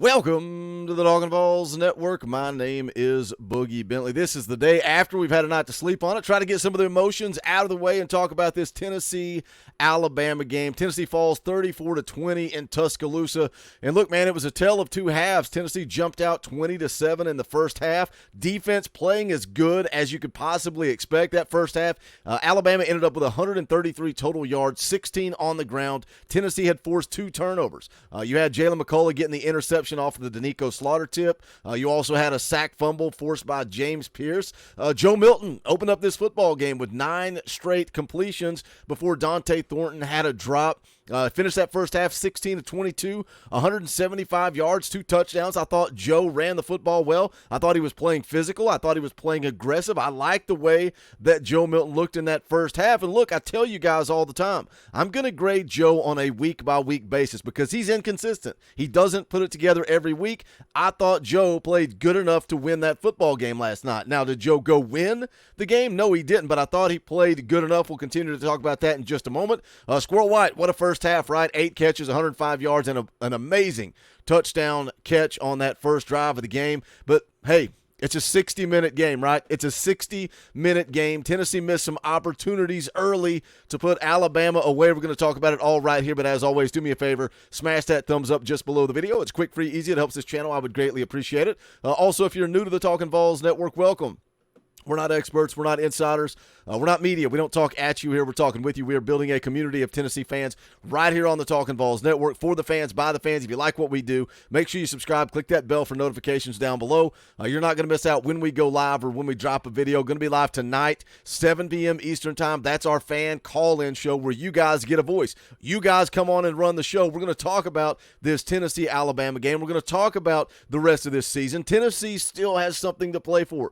Welcome to the Talkin VAWLS Network. My name is Boogie Bentley. This is the day after we've had a night to sleep on it. Try to get some of the emotions out of the way and talk about this Tennessee-Alabama game. Tennessee falls 34-20 in Tuscaloosa. And look, man, it was a tale of two halves. Tennessee jumped out 20-7 in the first half. Defense playing as good as you could possibly expect that first half. Alabama ended up with 133 total yards, 16 on the ground. Tennessee had forced 2 turnovers. You had Jalen McCullough getting the interception off of the Danico Slaughter tip. You also had a sack fumble forced by James Pierce. Joe Milton opened up this football game with 9 straight completions before Dante Thornton had a drop. Finished that first half 16-22, 175 yards, 2 touchdowns. I thought Joe ran the football well. I thought he was playing physical. I thought he was playing aggressive. I liked the way that Joe Milton looked in that first half. And look, I tell you guys all the time, I'm going to grade Joe on a week-by-week basis because he's inconsistent. He doesn't put it together every week. I thought Joe played good enough to win that football game last night. Now, did Joe go win the game? No, he didn't, but I thought he played good enough. We'll continue to talk about that in just a moment. Squirrel White, what a first half, right? 8 catches, 105 yards, and an amazing touchdown catch on that first drive of the game. But, hey, it's a 60-minute game, right? It's a 60-minute game. Tennessee missed some opportunities early to put Alabama away. We're going to talk about it all right here, but as always, do me a favor, smash that thumbs up just below the video. It's quick, free, easy. It helps this channel. I would greatly appreciate it. Also, if you're new to the Talkin VAWLS Network, welcome. We're not experts. We're not insiders. We're not media. We don't talk at you here. We're talking with you. We are building a community of Tennessee fans right here on the Talkin VAWLS Network for the fans, by the fans. If you like what we do, make sure you subscribe. Click that bell for notifications down below. You're not going to miss out when we go live or when we drop a video. Going to be live tonight, 7 p.m. Eastern time. That's our fan call-in show where you guys get a voice. You guys come on and run the show. We're going to talk about this Tennessee-Alabama game. We're going to talk about the rest of this season. Tennessee still has something to play for.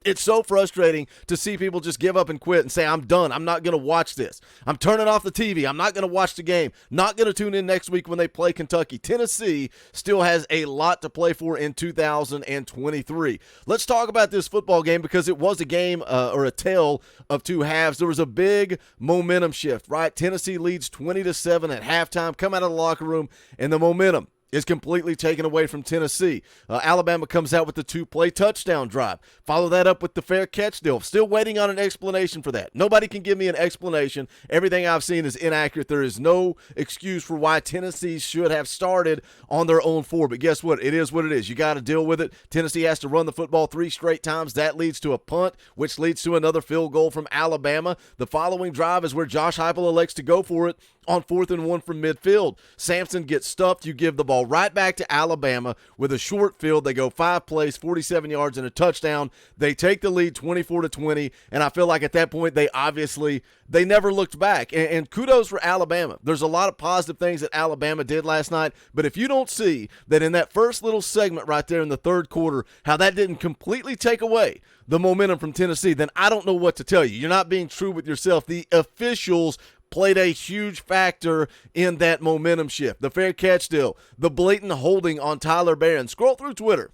It's so frustrating to see people just give up and quit and say, I'm done. I'm not going to watch this. I'm turning off the TV. I'm not going to watch the game. Not going to tune in next week when they play Kentucky. Tennessee still has a lot to play for in 2023. Let's talk about this football game because it was a game or a tale of two halves. There was a big momentum shift, right? Tennessee leads 20-7 at halftime. Come out of the locker room, and the momentum is completely taken away from Tennessee. Alabama comes out with the 2-play touchdown drive. Follow that up with the fair catch deal. Still waiting on an explanation for that. Nobody can give me an explanation. Everything I've seen is inaccurate. There is no excuse for why Tennessee should have started on their own 4. But guess what? It is what it is. You got to deal with it. Tennessee has to run the football 3 straight times. That leads to a punt, which leads to another field goal from Alabama. The following drive is where Josh Heupel elects to go for it on 4th and 1 from midfield. Sampson gets stuffed. You give the ball right back to Alabama with a short field. They go 5 plays, 47 yards, and a touchdown. They take the lead 24-20, and I feel like at that point they never looked back. And kudos for Alabama. There's a lot of positive things that Alabama did last night, but if you don't see that in that first little segment right there in the third quarter, how that didn't completely take away the momentum from Tennessee, then I don't know what to tell you. You're not being true with yourself. The officials played a huge factor in that momentum shift. The fair catch deal, the blatant holding on Tyler Barron. Scroll through Twitter.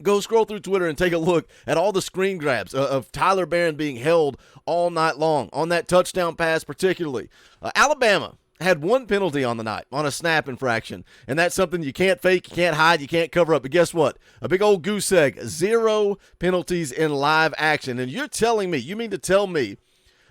Go scroll through Twitter and take a look at all the screen grabs of Tyler Barron being held all night long on that touchdown pass particularly. Alabama had 1 penalty on the night on a snap infraction, and that's something you can't fake, you can't hide, you can't cover up. But guess what? A big old goose egg, 0 penalties in live action. And you're telling me, you mean to tell me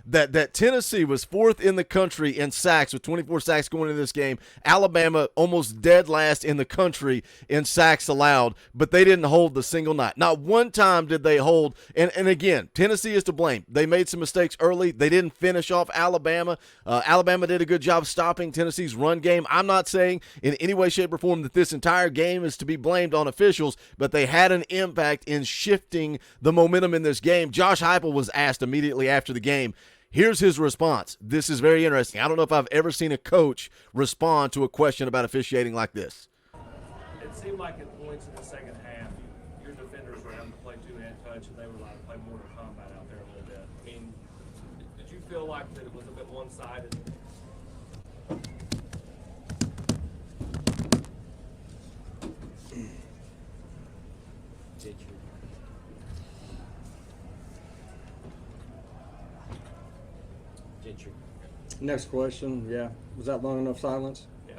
that Tennessee was 4th in the country in sacks with 24 sacks going into this game. Alabama almost dead last in the country in sacks allowed, but they didn't hold the single night. Not one time did they hold. And again, Tennessee is to blame. They made some mistakes early. They didn't finish off Alabama. Alabama did a good job stopping Tennessee's run game. I'm not saying in any way, shape, or form that this entire game is to be blamed on officials, but they had an impact in shifting the momentum in this game. Josh Heupel was asked immediately after the game. Here's his response. This is very interesting. I don't know if I've ever seen a coach respond to a question about officiating like this. It seemed like at points in the second half, your defenders were having to play 2-hand touch, and they were allowed to play Mortal Kombat out there a little bit. I mean, did you feel like that it was a bit one-sided? Next question, yeah. Was that long enough silence? Yeah.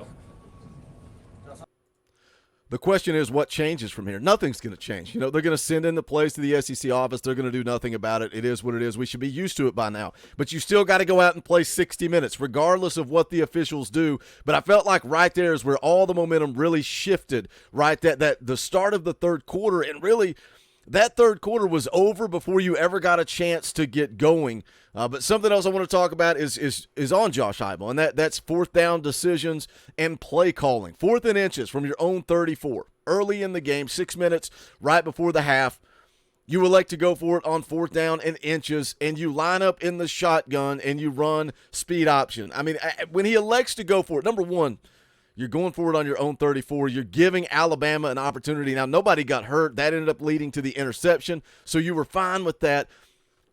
The question is, what changes from here? Nothing's going to change. They're going to send in the plays to the SEC office. They're going to do nothing about it. It is what it is. We should be used to it by now. But you still got to go out and play 60 minutes, regardless of what the officials do. But I felt like right there is where all the momentum really shifted, right? That the start of the third quarter, and really that third quarter was over before you ever got a chance to get going. But something else I want to talk about is on Josh Heupel, and that's fourth down decisions and play calling. 4th and inches from your own 34. Early in the game, 6 minutes right before the half, you elect to go for it on 4th down and inches, and you line up in the shotgun and you run speed option. I mean, when he elects to go for it, number one, you're going for it on your own 34. You're giving Alabama an opportunity. Now, nobody got hurt. That ended up leading to the interception, so you were fine with that.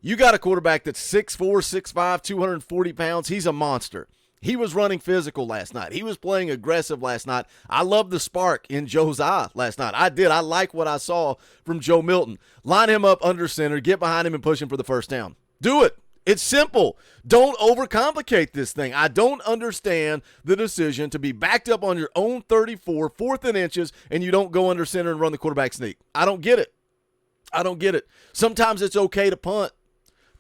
You got a quarterback that's 6'4", 6'5", 240 pounds. He's a monster. He was running physical last night. He was playing aggressive last night. I love the spark in Joe's eye last night. I did. I like what I saw from Joe Milton. Line him up under center, get behind him, and push him for the first down. Do it. It's simple. Don't overcomplicate this thing. I don't understand the decision to be backed up on your own 34, 4th and inches, and you don't go under center and run the quarterback sneak. I don't get it. I don't get it. Sometimes it's okay to punt.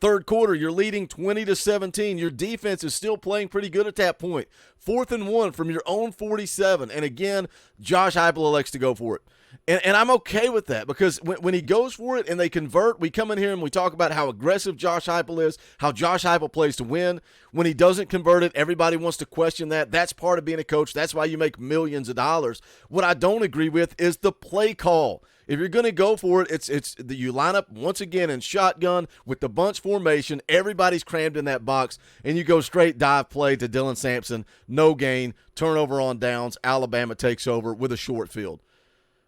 Third quarter, you're leading 20-17. Your defense is still playing pretty good at that point. 4th and 1 from your own 47. And again, Josh Heupel elects to go for it. And I'm okay with that, because when he goes for it and they convert, we come in here and we talk about how aggressive Josh Heupel is, how Josh Heupel plays to win. When he doesn't convert it, everybody wants to question that. That's part of being a coach. That's why you make millions of dollars. What I don't agree with is the play call. If you're going to go for it, you line up once again in shotgun with the bunch formation. Everybody's crammed in that box, and you go straight dive play to Dylan Sampson. No gain, turnover on downs. Alabama takes over with a short field.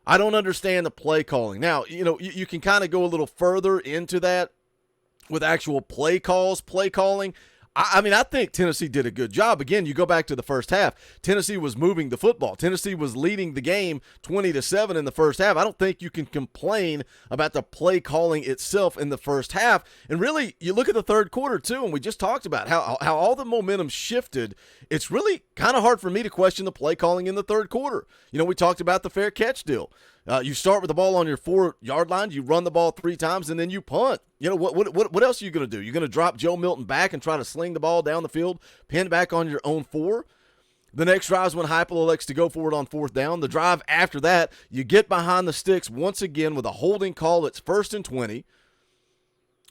I don't understand the play calling. Now, you can kind of go a little further into that with actual play calling. I think Tennessee did a good job. Again, you go back to the first half. Tennessee was moving the football. Tennessee was leading the game 20-7 in the first half. I don't think you can complain about the play calling itself in the first half. And really, you look at the third quarter too, and we just talked about how all the momentum shifted. It's really kind of hard for me to question the play calling in the third quarter. We talked about the fair catch deal. You start with the ball on your 4-yard line, you run the ball 3 times, and then you punt. What else are you going to do? You're going to drop Joe Milton back and try to sling the ball down the field, pin back on your own 4. The next drive is when Heupel elects to go for it on 4th down. The drive after that, you get behind the sticks once again with a holding call. It's 1st and 20.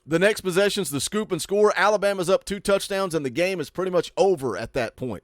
The next possession's the scoop and score. Alabama's up 2 touchdowns, and the game is pretty much over at that point.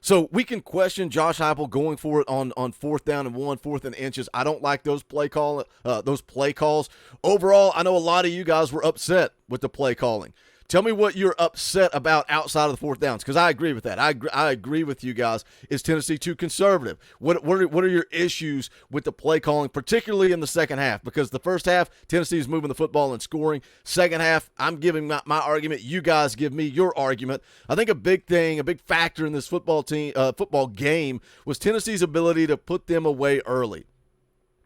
So we can question Josh Heupel going for it on 4th down and 1, 4th and inches. I don't like those play calls. Overall, I know a lot of you guys were upset with the play calling. Tell me what you're upset about outside of the 4th downs, because I agree with that. I agree with you guys. Is Tennessee too conservative? What are your issues with the play calling, particularly in the second half? Because the first half, Tennessee is moving the football and scoring. Second half, I'm giving my argument. You guys give me your argument. I think a big factor in this football game was Tennessee's ability to put them away early.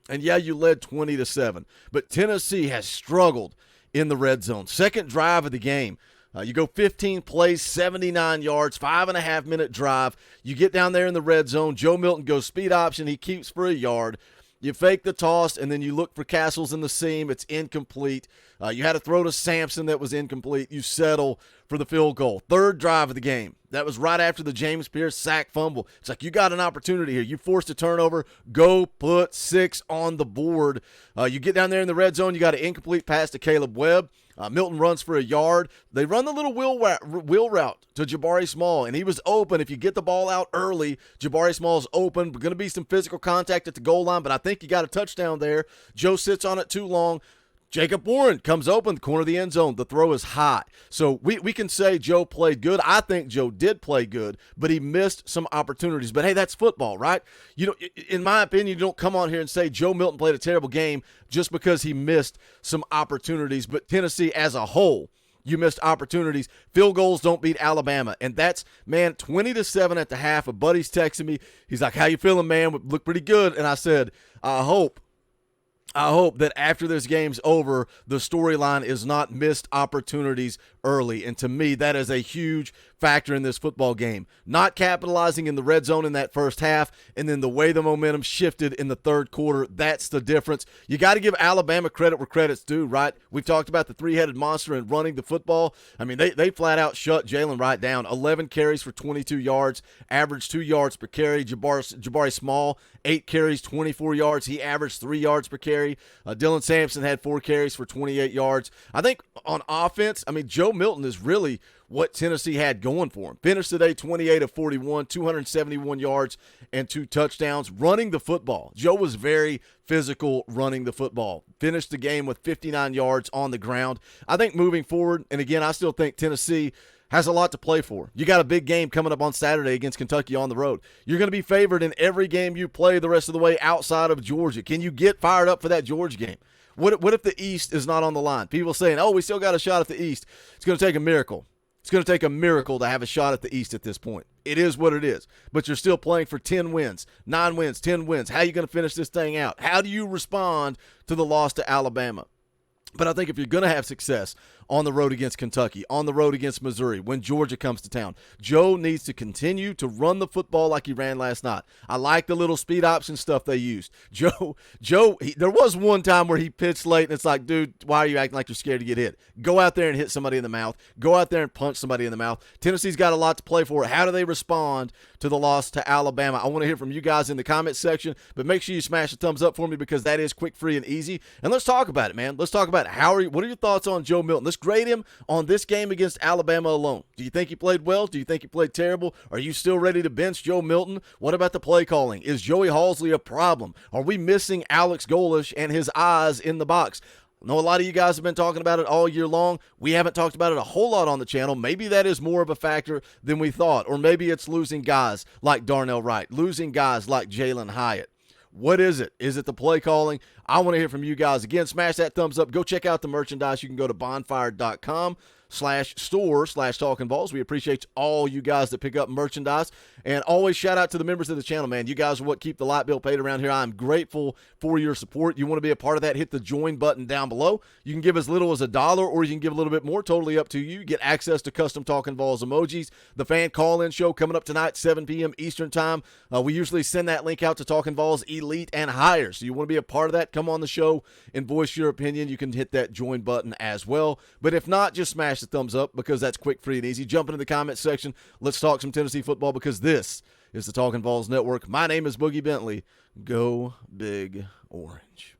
And yeah, you led 20-7, but Tennessee has struggled in the red zone. Second drive of the game. You go 15 plays, 79 yards, 5.5-minute drive. You get down there in the red zone. Joe Milton goes speed option. He keeps for a yard. You fake the toss, and then you look for Castles in the seam. It's incomplete. You had to throw to Sampson that was incomplete. You settle for the field goal. Third drive of the game. That was right after the James Pierce sack fumble. It's like you got an opportunity here. You forced a turnover. Go put 6 on the board. You get down there in the red zone. You got an incomplete pass to Caleb Webb. Milton runs for a yard. They run the little wheel route to Jabari Small, and he was open. If you get the ball out early, Jabari Small's open. Going to be some physical contact at the goal line, but I think you got a touchdown there. Joe sits on it too long. Jacob Warren comes open, the corner of the end zone. The throw is hot. So we can say Joe played good. I think Joe did play good, but he missed some opportunities. But, hey, that's football, right? In my opinion, you don't come on here and say Joe Milton played a terrible game just because he missed some opportunities. But Tennessee as a whole, you missed opportunities. Field goals don't beat Alabama. And that's, 20-7 at the half. A buddy's texting me. He's like, how you feeling, man? We look pretty good. And I said, I hope that after this game's over, the storyline is not missed opportunities early. And to me, that is a huge factor in this football game. Not capitalizing in the red zone in that first half, and then the way the momentum shifted in the third quarter, that's the difference. You got to give Alabama credit where credit's due, right? We've talked about the three-headed monster and running the football. I mean, they flat out shut Jalen Wright down. 11 carries for 22 yards, averaged 2 yards per carry. Jabari Small, 8 carries, 24 yards. He averaged 3 yards per carry. Dylan Sampson had 4 carries for 28 yards. I think on offense, I mean, Joe Milton is really what Tennessee had going for him. Finished today 28 of 41, 271 yards and 2 touchdowns. Running the football, Joe was very physical running the football. Finished the game with 59 yards on the ground. I think moving forward, and again, I still think Tennessee has a lot to play for. You got a big game coming up on Saturday against Kentucky on the road. You're going to be favored in every game you play the rest of the way outside of Georgia. Can you get fired up for that Georgia game? What if the East is not on the line? People saying, oh, we still got a shot at the East. It's going to take a miracle. It's going to take a miracle to have a shot at the East at this point. It is what it is. But you're still playing for 10 wins, 9 wins, 10 wins. How are you going to finish this thing out? How do you respond to the loss to Alabama? But I think if you're going to have success on the road against Kentucky, on the road against Missouri, when Georgia comes to town, Joe needs to continue to run the football like he ran last night. I like the little speed option stuff they used. Joe, there was one time where he pitched late, and it's like, dude, why are you acting like you're scared to get hit? Go out there and hit somebody in the mouth. Go out there and punch somebody in the mouth. Tennessee's got a lot to play for. How do they respond to the loss to Alabama? I want to hear from you guys in the comments section, but make sure you smash the thumbs up for me because that is quick, free, and easy. And let's talk about it, man. Let's talk about it. What are your thoughts on Joe Milton? Let's grade him on this game against Alabama alone. Do you think he played well? Do you think he played terrible? Are you still ready to bench Joe Milton? What about the play calling? Is Joey Halsley a problem? Are we missing Alex Golish and his eyes in the box? I know a lot of you guys have been talking about it all year long. We haven't talked about it a whole lot on the channel. Maybe that is more of a factor than we thought. Or maybe it's losing guys like Darnell Wright, losing guys like Jalen Hyatt. What is it? Is it the play calling? I want to hear from you guys. Again, smash that thumbs up. Go check out the merchandise. You can go to bonfire.com/store/Talkin VAWLS. We appreciate all you guys that pick up merchandise. And always shout out to the members of the channel, man. You guys are what keep the light bill paid around here. I'm grateful for your support. You want to be a part of that, hit the join button down below. You can give as little as $1 or you can give a little bit more. Totally up to you. You get access to custom Talkin VAWLS emojis. The fan call-in show coming up tonight, 7 p.m. Eastern time. We usually send that link out to Talkin VAWLS Elite and higher. So you want to be a part of that, come on the show and voice your opinion. You can hit that join button as well. But if not, just smash the thumbs up because that's quick, free, and easy. Jump into the comments section. Let's talk some Tennessee football because this is the Talkin VAWLS Network. My name is Boogie Bentley. Go Big Orange.